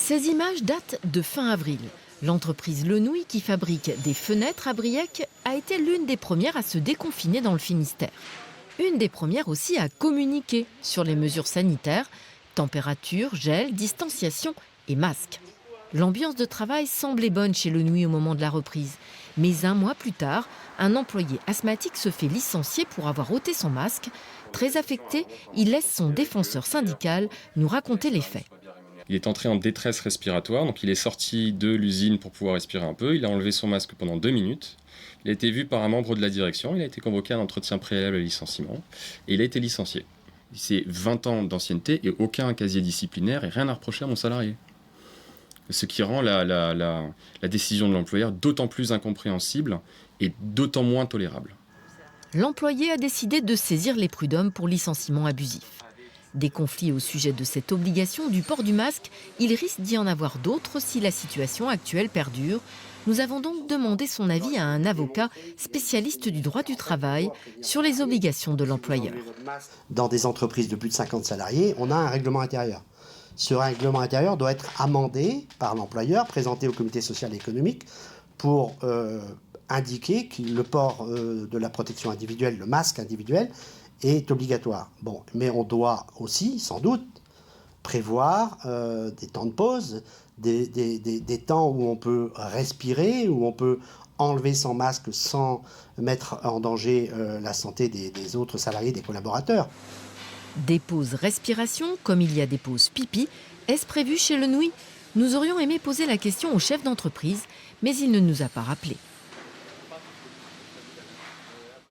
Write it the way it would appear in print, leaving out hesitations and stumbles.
Ces images datent de fin avril. L'entreprise Lenouille, qui fabrique des fenêtres à Briec, a été l'une des premières à se déconfiner dans le Finistère. Une des premières aussi à communiquer sur les mesures sanitaires, température, gel, distanciation et masque. L'ambiance de travail semblait bonne chez Lenouille au moment de la reprise. Mais un mois plus tard, un employé asthmatique se fait licencier pour avoir ôté son masque. Très affecté, il laisse son défenseur syndical nous raconter les faits. Il est entré en détresse respiratoire, donc il est sorti de l'usine pour pouvoir respirer un peu. Il a enlevé son masque pendant 2 minutes. Il a été vu par un membre de la direction. Il a été convoqué à un entretien préalable à licenciement et il a été licencié. C'est 20 ans d'ancienneté et aucun casier disciplinaire et rien à reprocher à mon salarié. Ce qui rend la décision de l'employeur d'autant plus incompréhensible et d'autant moins tolérable. L'employé a décidé de saisir les prud'hommes pour licenciement abusif. Des conflits au sujet de cette obligation du port du masque, il risque d'y en avoir d'autres si la situation actuelle perdure. Nous avons donc demandé son avis à un avocat spécialiste du droit du travail sur les obligations de l'employeur. Dans des entreprises de plus de 50 salariés, on a un règlement intérieur. Ce règlement intérieur doit être amendé par l'employeur, présenté au comité social et économique pour indiquer que le port de la protection individuelle, le masque individuel, est obligatoire. Bon, mais on doit aussi, sans doute, prévoir des temps de pause, des temps où on peut respirer, où on peut enlever son masque sans mettre en danger la santé des autres salariés, des collaborateurs. Des pauses respiration, comme il y a des pauses pipi, est-ce prévu chez Lenouille? Nous aurions aimé poser la question au chef d'entreprise, mais il ne nous a pas rappelé.